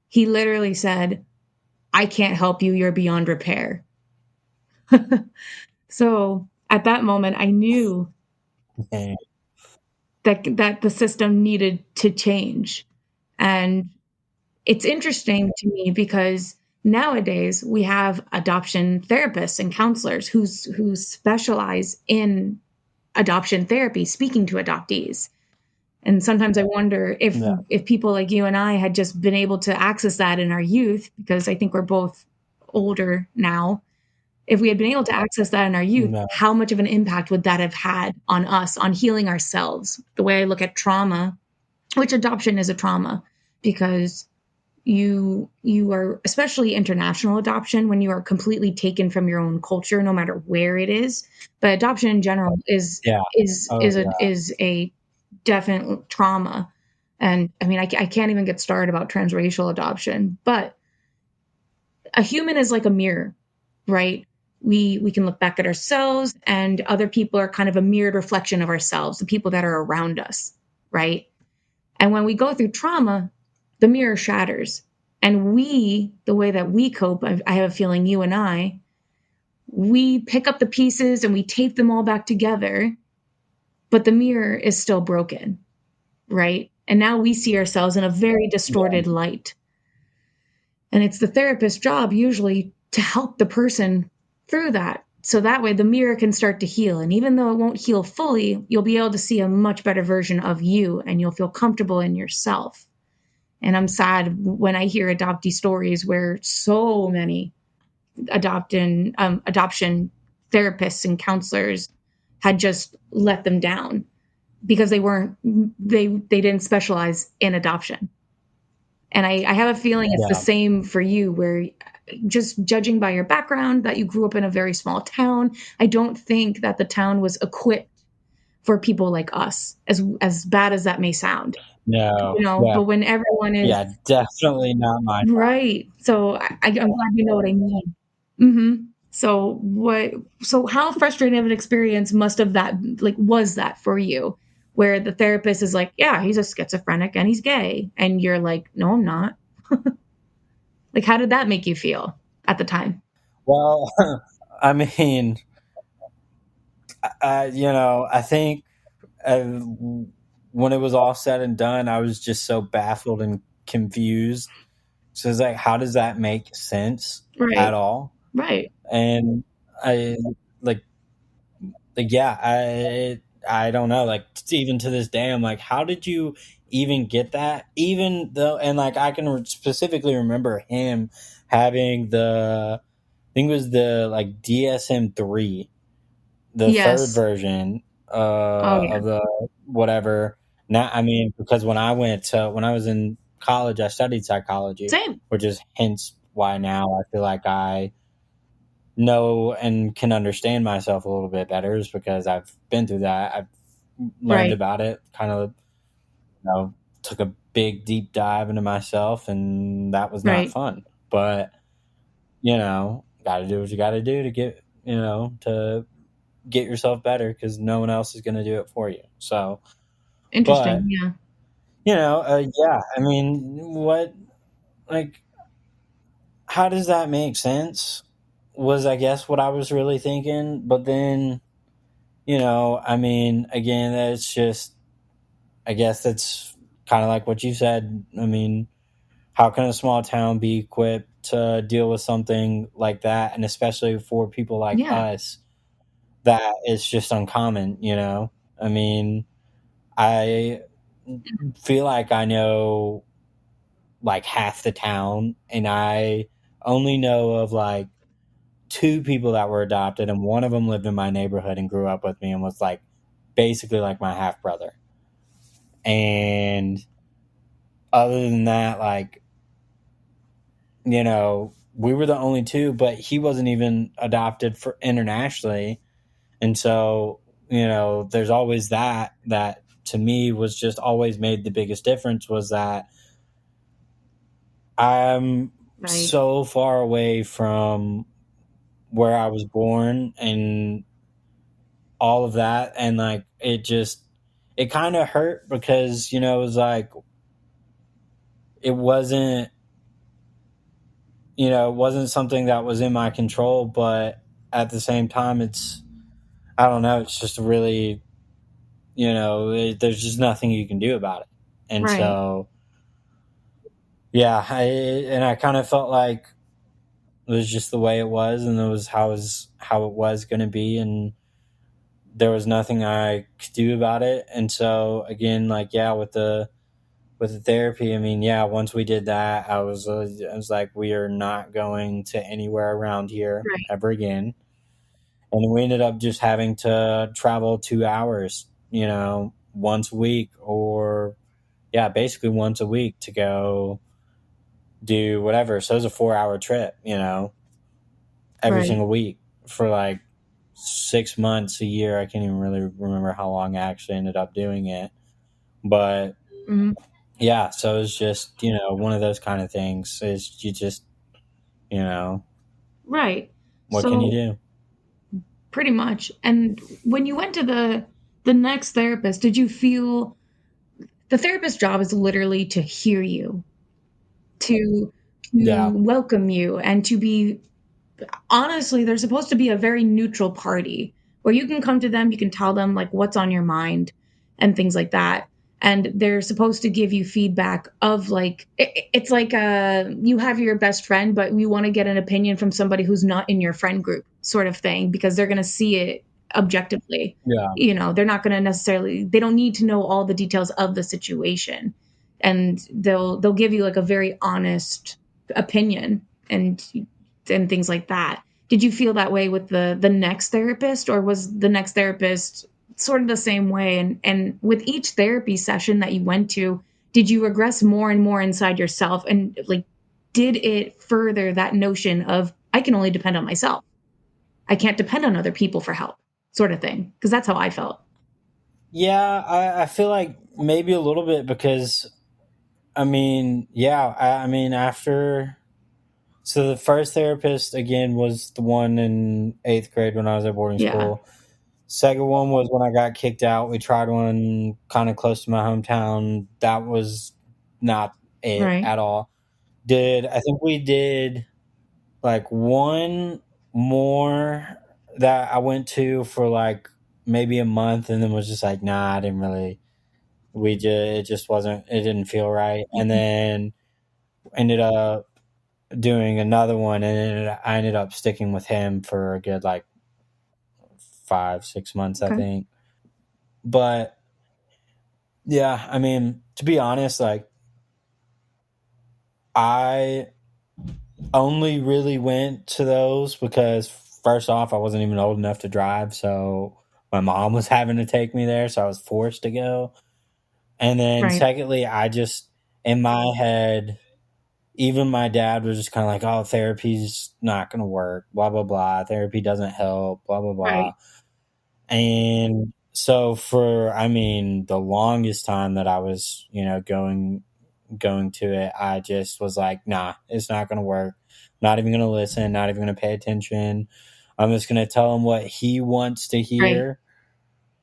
Speaker 1: he literally said, I can't help you. You're beyond repair. So at that moment, I knew
Speaker 2: Okay.
Speaker 1: that the system needed to change. And it's interesting to me because nowadays we have adoption therapists and counselors who specialize in adoption therapy, speaking to adoptees. And sometimes I wonder
Speaker 2: Yeah.
Speaker 1: if people like you and I had just been able to access that in our youth, because I think we're both older now. If we had been able to access that in our youth,
Speaker 2: No.
Speaker 1: how much of an impact would that have had on us, on healing ourselves? The way I look at trauma, which adoption is a trauma, because you are, especially international adoption, when you are completely taken from your own culture, no matter where it is. But adoption in general
Speaker 2: Yeah. Oh, yeah.
Speaker 1: is a definite trauma. And I mean, I can't even get started about transracial adoption, but a human is like a mirror, right? We can look back at ourselves, and other people are kind of a mirrored reflection of ourselves, the people that are around us, right? And when we go through trauma, the mirror shatters. And the way that we cope, I have a feeling you and we pick up the pieces and we tape them all back together, but the mirror is still broken, right? And now we see ourselves in a very distorted light. And it's the therapist's job usually to help the person through that. So that way the mirror can start to heal. And even though it won't heal fully, you'll be able to see a much better version of you and you'll feel comfortable in yourself. And I'm sad when I hear adoptee stories where so many adoption therapists and counselors had just let them down because they didn't specialize in adoption. And I have a feeling it's the same for you, where just judging by your background, that you grew up in a very small town, I don't think that the town was equipped for people like us, as bad as that may sound.
Speaker 2: No.
Speaker 1: You know,
Speaker 2: Yeah.
Speaker 1: but when everyone is
Speaker 2: Yeah. Definitely not my.
Speaker 1: right. So I'm glad you know what I mean. Hmm. So how frustrating of an experience was that for you, where the therapist is like, yeah, he's a schizophrenic and he's gay, and you're like, no, I'm not. Like, how did that make you feel at the time?
Speaker 2: Well, I mean, I think when it was all said and done, I was just so baffled and confused. So it's like, how does that make sense
Speaker 1: Right.
Speaker 2: at all?
Speaker 1: Right.
Speaker 2: And I like yeah, I don't know, like, even to this day, I'm like, how did you even get that? Even though, and like, I can specifically remember him having I think it was the like DSM-3, the third
Speaker 1: Yes.
Speaker 2: version
Speaker 1: Oh yeah.
Speaker 2: of the whatever. Now, I mean, because when I was in college, I studied psychology,
Speaker 1: Same.
Speaker 2: which is hence why now I feel like I know and can understand myself a little bit better, is because I've been through that. I've learned
Speaker 1: Right.
Speaker 2: about it, kind of, took a big deep dive into myself, and that was not
Speaker 1: Right.
Speaker 2: fun. But got to do what you got to do to to get yourself better, because no one else is going to do it for you. So, but
Speaker 1: Interesting. Yeah.
Speaker 2: yeah, I mean, what, like, how does that make sense? Was, I guess, what I was really thinking. But then, I mean, again, that's just, I guess that's kind of like what you said. I mean, how can a small town be equipped to deal with something like that? And especially for people like
Speaker 1: Yeah.
Speaker 2: us, that is just uncommon. I mean, I feel like I know like half the town, and I only know of like two people that were adopted, and one of them lived in my neighborhood and grew up with me and was like basically like my half brother. And other than that, like, we were the only two, but he wasn't even adopted for internationally. And so, there's always that to me was just always made the biggest difference, was that I'm
Speaker 1: Right.
Speaker 2: so far away from where I was born and all of that. And like, it kind of hurt because, it was like, it wasn't, it wasn't something that was in my control, but at the same time, I don't know, it's just really, there's just nothing you can do about it. And
Speaker 1: Right.
Speaker 2: so, yeah, I kind of felt like it was just the way it was, and it was how it was going to be, and there was nothing I could do about it. And so again, like, yeah, with the therapy, I mean, yeah, once we did that, I was like, we are not going to anywhere around here
Speaker 1: Right.
Speaker 2: ever again. And we ended up just having to travel 2 hours, once a week, or yeah, basically once a week, to go do whatever. So it was a 4 hour trip, every
Speaker 1: Right.
Speaker 2: single week for like 6 months, a year. I can't even really remember how long I actually ended up doing it. But
Speaker 1: Mhm.
Speaker 2: yeah, so it's just, one of those kind of things, is you just, you know,
Speaker 1: Right.
Speaker 2: what can you
Speaker 1: So
Speaker 2: do?
Speaker 1: pretty much. And when you went to the next therapist, did you feel the therapist's job is literally to hear you, to
Speaker 2: Yeah.
Speaker 1: welcome you, and to be honestly, they're supposed to be a very neutral party where you can come to them, you can tell them like what's on your mind and things like that. And they're supposed to give you feedback of like it's like you have your best friend, but you want to get an opinion from somebody who's not in your friend group, sort of thing, because they're going to see it objectively.
Speaker 2: Yeah.
Speaker 1: They're not going to necessarily, they don't need to know all the details of the situation, and they'll give you like a very honest opinion and things like that. Did you feel that way with the next therapist, or was the next therapist sort of the same way? And with each therapy session that you went to, did you regress more and more inside yourself? And like, did it further that notion of I can only depend on myself? I can't depend on other people for help, sort of thing. Because that's how I felt.
Speaker 2: Yeah, I feel like maybe a little bit, because I mean, yeah, I mean, after, so the first therapist again was the one in eighth grade when I was at boarding
Speaker 1: Yeah.
Speaker 2: school. Second one was when I got kicked out. We tried one kind of close to my hometown. That was not it
Speaker 1: Right.
Speaker 2: at all. I think we did like one more that I went to for like maybe a month, and then was just like, nah, I didn't really, it just wasn't, it didn't feel right. And
Speaker 1: Mhm.
Speaker 2: then ended up doing another one, and I ended up sticking with him for a good like 5, 6 months, I
Speaker 1: Okay.
Speaker 2: think. But yeah, I mean, to be honest, like I only really went to those because first off, I wasn't even old enough to drive, so my mom was having to take me there, so I was forced to go. And then
Speaker 1: Right.
Speaker 2: secondly, I just in my head, even my dad was just kind of like, "Oh, therapy's not going to work, blah blah blah. Therapy doesn't help, blah blah blah."
Speaker 1: Right.
Speaker 2: And so for I mean, the longest time that I was, going to it, I just was like, "Nah, it's not going to work. Not even going to listen, not even going to pay attention. I'm just going to tell him what he wants to
Speaker 1: Right.
Speaker 2: hear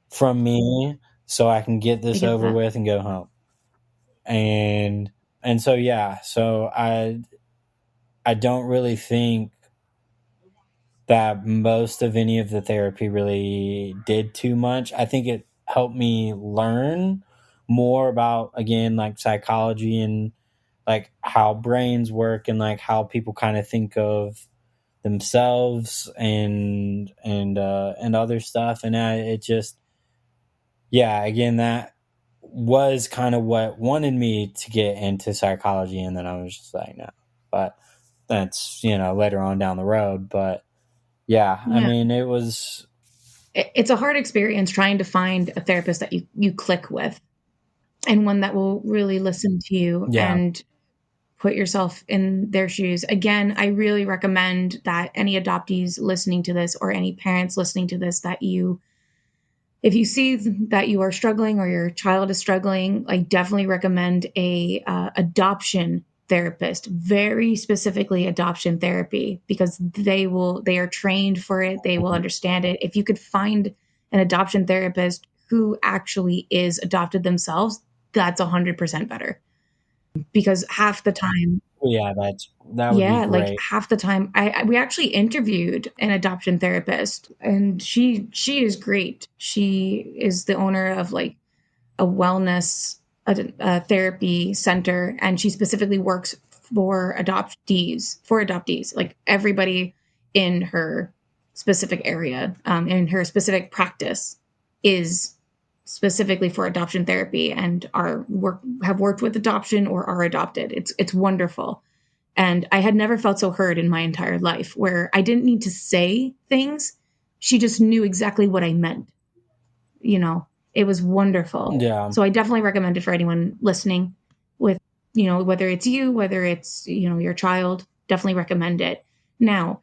Speaker 2: from me so I can get
Speaker 1: I
Speaker 2: this
Speaker 1: get
Speaker 2: over
Speaker 1: that.
Speaker 2: with and go home." And so yeah, so I don't really think that most of any of the therapy really did too much. I think it helped me learn more about, again, like psychology and like how brains work and like how people kind of think of themselves and other stuff. And it just, yeah, again, that was kind of what wanted me to get into psychology. And then I was just like, no, but that's, later on down the road. But yeah, I
Speaker 1: Yeah.
Speaker 2: mean, it was,
Speaker 1: It's a hard experience trying to find a therapist that you click with and one that will really listen to you
Speaker 2: yeah,
Speaker 1: and put yourself in their shoes. Again, I really recommend that any adoptees listening to this or any parents listening to this, that you, if you see that you are struggling or your child is struggling, like definitely recommend a adoption therapist, very specifically adoption therapy, because they are trained for it, they will understand it. If you could find an adoption therapist who actually is adopted themselves, that's 100% better, because half the time,
Speaker 2: yeah, that would be
Speaker 1: yeah, like
Speaker 2: great.
Speaker 1: half the time, we actually interviewed an adoption therapist, and she is great. She is the owner of like a wellness a therapy center, and she specifically works for adoptees, like everybody in her specific area, in her specific practice, is specifically for adoption therapy and have worked with adoption or are adopted. It's wonderful. And I had never felt so heard in my entire life, where I didn't need to say things. She just knew exactly what I meant. You know, it was wonderful.
Speaker 2: Yeah.
Speaker 1: So I definitely recommend it for anyone listening with, whether it's you, whether it's, your child, definitely recommend it. Now,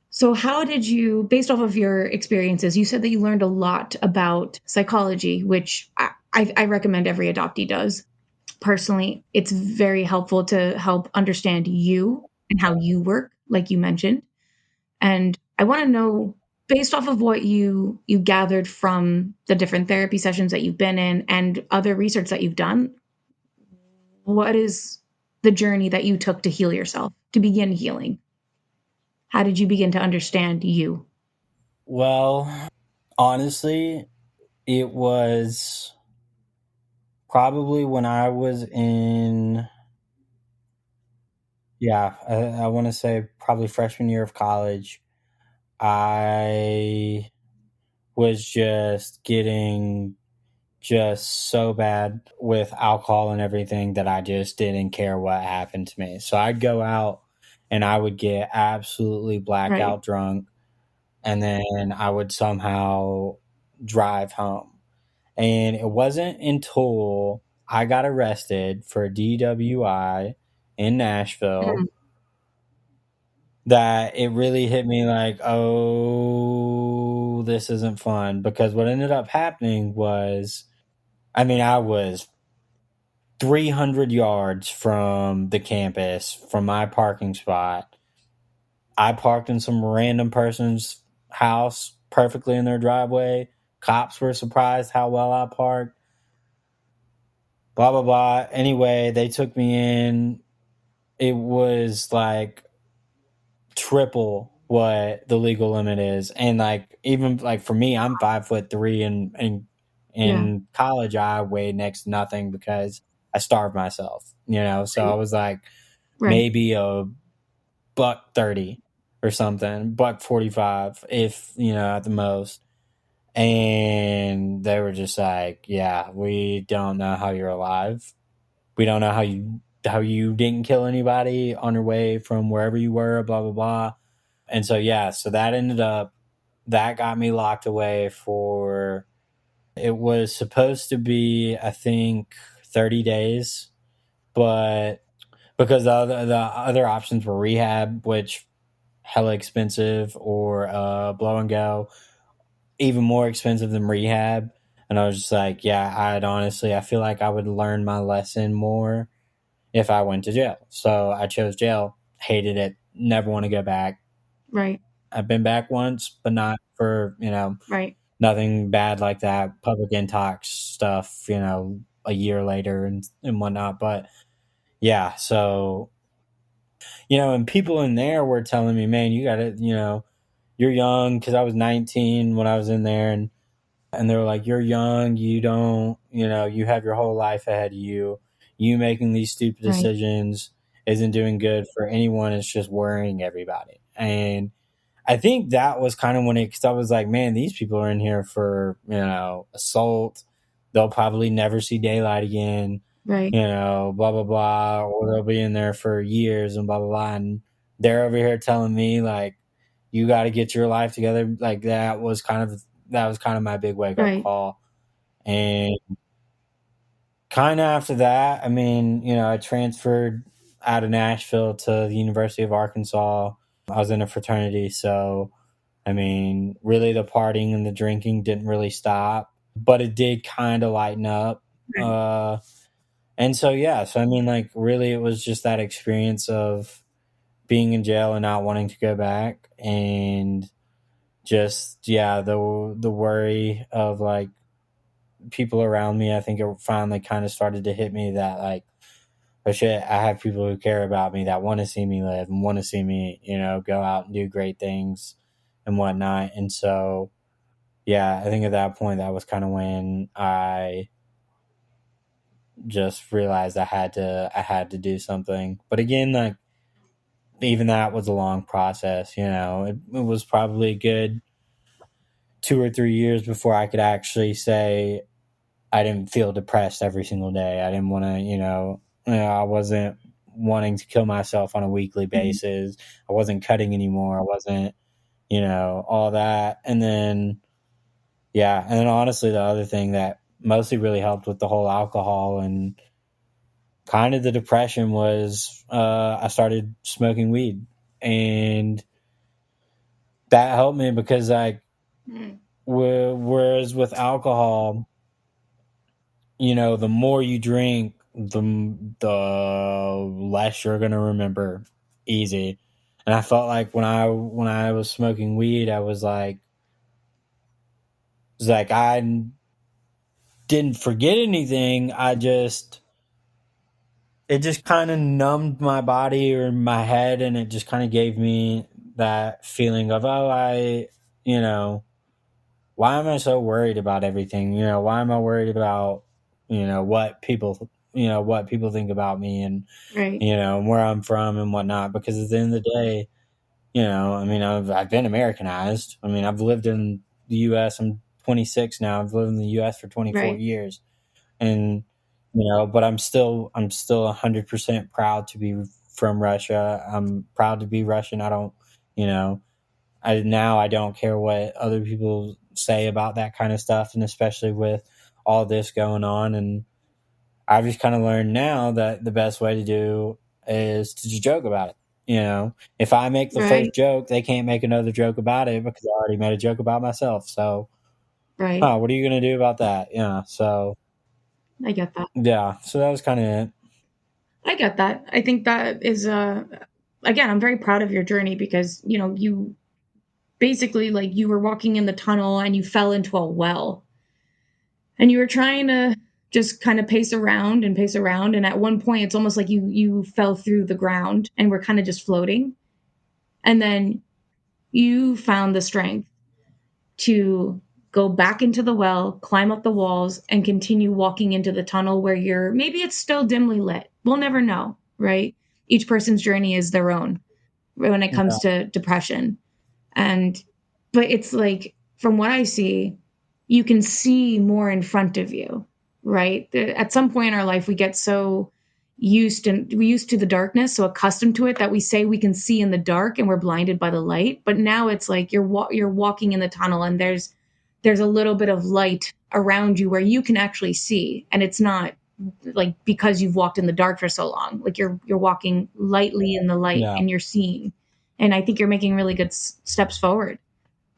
Speaker 1: so how did you, based off of your experiences, you said that you learned a lot about psychology, which I recommend every adoptee does. Personally, it's very helpful to help understand you and how you work, like you mentioned. And I want to know, based off of what you gathered from the different therapy sessions that you've been in and other research that you've done, what is the journey that you took to heal yourself, to begin healing? How did you begin to understand you?
Speaker 2: Well, honestly, it was probably when I was in, yeah, I want to say probably freshman year of college. I was just getting just so bad with alcohol and everything that I just didn't care what happened to me. So I'd go out and I would get absolutely
Speaker 1: Right.
Speaker 2: blackout drunk, and then I would somehow drive home. And it wasn't until I got arrested for a DWI in Nashville
Speaker 1: Mhm.
Speaker 2: that it really hit me like, oh, this isn't fun. Because what ended up happening was, I mean, I was 300 yards from the campus, from my parking spot. I parked in some random person's house perfectly in their driveway. Cops were surprised how well I parked. Blah, blah, blah. Anyway, they took me in. It was like triple what the legal limit is. And like, even like for me, I'm 5'3", and
Speaker 1: Yeah.
Speaker 2: in college, I weighed next to nothing because I starved myself, So I
Speaker 1: Right.
Speaker 2: was like
Speaker 1: Right.
Speaker 2: maybe a buck 30 or something, buck 45, if, at the most. And they were just like, yeah, we don't know how you're alive. We don't know how you didn't kill anybody on your way from wherever you were, blah blah blah. And so yeah, so that got me locked away for, it was supposed to be, I think, 30 days, but because the other options were rehab, which hella expensive, or blow and go, even more expensive than rehab. And I was just like, yeah, I feel like I would learn my lesson more if I went to jail. So I chose jail, hated it, never want to go back.
Speaker 1: Right.
Speaker 2: I've been back once, but not for,
Speaker 1: Right.
Speaker 2: nothing bad like that, public intox stuff, a year later and whatnot. But yeah, so, and people in there were telling me, man, you got to, you're young, because I was 19 when I was in there, and they were like, you're young, you don't, you have your whole life ahead of you. You making these stupid
Speaker 1: Right.
Speaker 2: decisions isn't doing good for anyone. It's just worrying everybody. And I think that was kind of when because I was like, man, these people are in here for, assault. They'll probably never see daylight again,
Speaker 1: Right.
Speaker 2: blah, blah, blah. Or they'll be in there for years and blah, blah, blah. And they're over here telling me, like, you got to get your life together. Like, that was kind of my big wake up
Speaker 1: Right.
Speaker 2: call. And kind of after that, I mean, I transferred out of Nashville to the University of Arkansas. I was in a fraternity, so I mean, really the partying and the drinking didn't really stop, but it did kind of lighten up.
Speaker 1: Right.
Speaker 2: And so, yeah, so I mean, like, really, it was just that experience of being in jail and not wanting to go back, and just, yeah, the worry of, like, people around me. I think it finally kind of started to hit me that, like, oh shit, I have people who care about me, that want to see me live and want to see me, go out and do great things and whatnot. And so, yeah, I think at that point, that was kind of when I just realized I had to do something. But again, like, even that was a long process. It was probably a good 2 or 3 years before I could actually say I didn't feel depressed every single day. I didn't want to, I wasn't wanting to kill myself on a weekly
Speaker 1: Mhm.
Speaker 2: basis. I wasn't cutting anymore. I wasn't, all that. And then, yeah. And then honestly, the other thing that mostly really helped with the whole alcohol and kind of the depression was I started smoking weed. And that helped me because, like,
Speaker 1: Mm.
Speaker 2: whereas with alcohol, the more you drink, the less you're gonna remember. Easy. And I felt like when I was smoking weed, I was like I didn't forget anything. It just kind of numbed my body or my head, and it just kind of gave me that feeling of, oh, you know why am I so worried about everything? Why am I worried about what people think about me, and
Speaker 1: Right.
Speaker 2: where I'm from and whatnot. Because at the end of the day, I mean, I've been Americanized. I mean, I've lived in the U.S. I'm 26 now. I've lived in the U.S. for 24
Speaker 1: Right.
Speaker 2: years, and but I'm still 100% proud to be from Russia. I'm proud to be Russian. I don't, you know, I don't care what other people say about that kind of stuff, and especially with all this going on. And I've just kind of learned now that the best way to do is to just joke about it. If I make the first
Speaker 1: Right.
Speaker 2: joke, they can't make another joke about it because I already made a joke about myself. So,
Speaker 1: Right.
Speaker 2: what are you going to do about that? Yeah. So,
Speaker 1: I get that.
Speaker 2: yeah. So that was kind of it.
Speaker 1: I get that. I think that is again, I'm very proud of your journey because, you basically like you were walking in the tunnel and you fell into a well. And you were trying to just kind of pace around and at one point it's almost like you fell through the ground and were kind of just floating. And then you found the strength to go back into the well, climb up the walls, and continue walking into the tunnel where maybe it's still dimly lit. We'll never know, right? Each person's journey is their own when it
Speaker 2: Yeah.
Speaker 1: comes to depression. And, but it's like, from what I see, you can see more in front of you, right? At some point in our life, we get so used to the darkness, so accustomed to it that we say we can see in the dark and we're blinded by the light. But now it's like you're walking in the tunnel and there's a little bit of light around you where you can actually see, and it's not like because you've walked in the dark for so long. Like you're walking lightly in the light
Speaker 2: Yeah.
Speaker 1: and you're seeing. And I think you're making really good steps forward,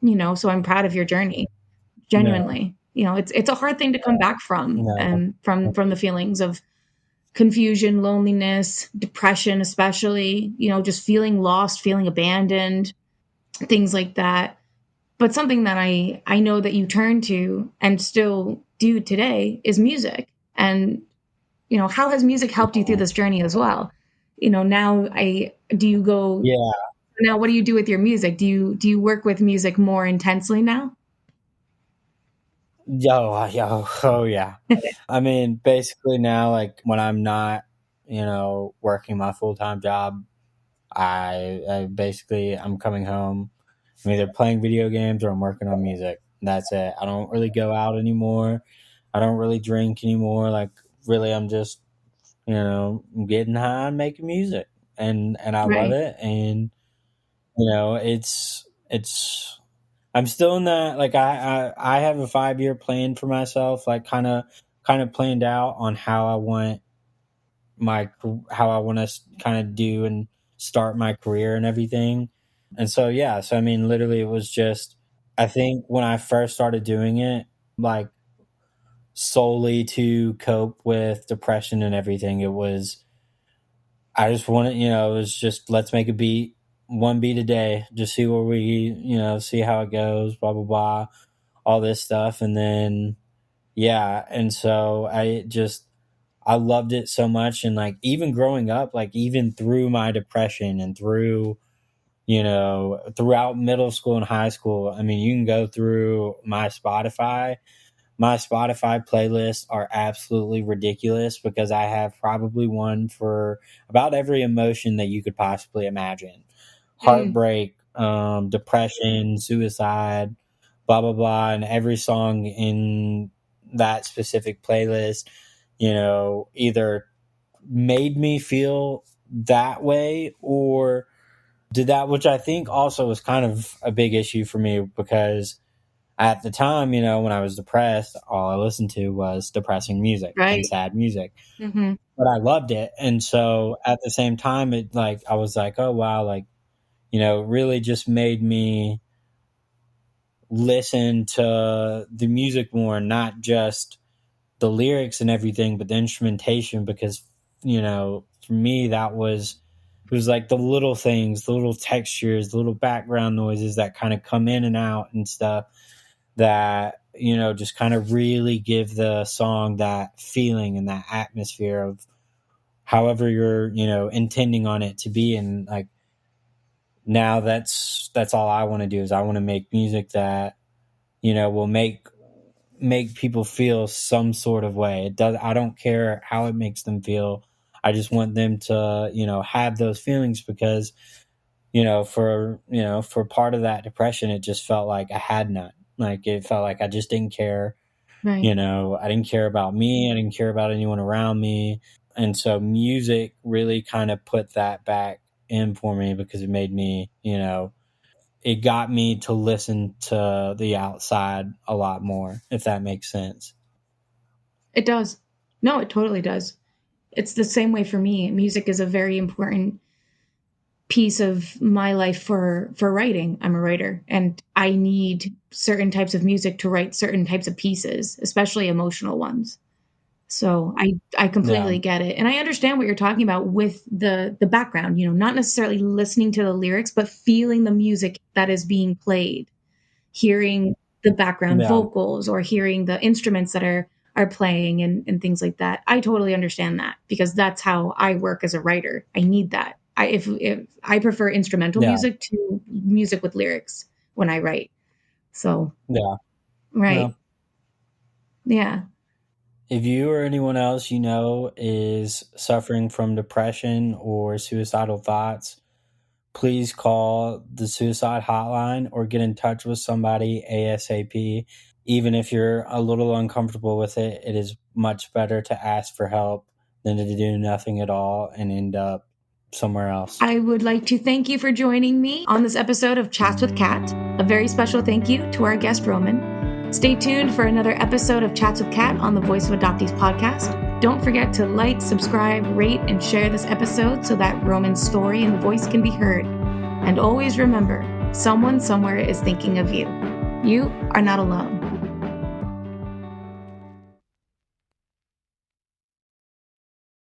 Speaker 1: so I'm proud of your journey,
Speaker 2: No.
Speaker 1: genuinely. It's a hard thing to come back from,
Speaker 2: No.
Speaker 1: and from the feelings of confusion, loneliness, depression, especially, just feeling lost, feeling abandoned, things like that. But something that I know that you turn to and still do today is music. And how has music helped you through this journey as well? Now I do you go
Speaker 2: Yeah.
Speaker 1: now what do you do with your music? Do you work with music more intensely now?
Speaker 2: Oh yeah. I mean, basically now, like when I'm not, working my full time job, I basically I'm coming home. I'm either playing video games or I'm working on music. That's it. I don't really go out anymore. I don't really drink anymore. Like really, I'm just getting high and making music, and I love
Speaker 1: Right.
Speaker 2: it. And it's I'm still in that, like I have a 5 year plan for myself, like kind of planned out on how I want to kind of do and start my career and everything. And so yeah, so I mean literally it was just, I think when I first started doing it, like solely to cope with depression and everything, it was, I just wanted, it was just, let's make a beat, one beat a day, just see where we, see how it goes, blah blah blah, all this stuff. And then yeah, and so I loved it so much. And like even growing up, like even through my depression and through, throughout middle school and high school, I mean, you can go through my Spotify playlists are absolutely ridiculous because I have probably one for about every emotion that you could possibly imagine:
Speaker 1: Mm,
Speaker 2: heartbreak, depression, suicide, blah blah blah. And every song in that specific playlist, either made me feel that way or did that, which I think also was kind of a big issue for me because at the time, when I was depressed, all I listened to was depressing music and
Speaker 1: right.
Speaker 2: sad music.
Speaker 1: Hmm.
Speaker 2: But I loved it. And so at the same time, it like I was like, oh wow, like, it really just made me listen to the music more, not just the lyrics and everything, but the instrumentation, because, for me that was, it was like the little things, the little textures, the little background noises that kind of come in and out and stuff that just kind of really give the song that feeling and that atmosphere of however you're intending on it to be. And like now that's all I want to do is I want to make music that will make people feel some sort of way. It does, I don't care how it makes them feel. I just want them to have those feelings because for part of that depression it just felt like I had none. Like it felt like I just didn't care.
Speaker 1: Right.
Speaker 2: I didn't care about me. I didn't care about anyone around me. And so music really kind of put that back in for me because it made me, it got me to listen to the outside a lot more, if that makes sense.
Speaker 1: It does. No, it totally does. It's the same way for me. Music is a very important piece of my life for writing. I'm a writer and I need certain types of music to write certain types of pieces, especially emotional ones. So I
Speaker 2: Yeah.
Speaker 1: completely get it. And I understand what you're talking about with the background, not necessarily listening to the lyrics, but feeling the music that is being played, hearing the background
Speaker 2: Yeah.
Speaker 1: vocals or hearing the instruments that are playing and things like that. I totally understand that because that's how I work as a writer. I need that. If I prefer instrumental
Speaker 2: Yeah.
Speaker 1: music to music with lyrics when I write. So,
Speaker 2: Yeah.
Speaker 1: right.
Speaker 2: Well,
Speaker 1: Yeah.
Speaker 2: if you or anyone else is suffering from depression or suicidal thoughts, please call the suicide hotline or get in touch with somebody ASAP. even if you're a little uncomfortable with it, it is much better to ask for help than to do nothing at all and end up somewhere else.
Speaker 1: I would like to thank you for joining me on this episode of Chats with Kat. A very special thank you to our guest, Roman. Stay tuned for another episode of Chats with Kat on the Voice of Adoptees podcast. Don't forget to like, subscribe, rate, and share this episode so that Roman's story and voice can be heard. And always remember, someone somewhere is thinking of you. You are not alone.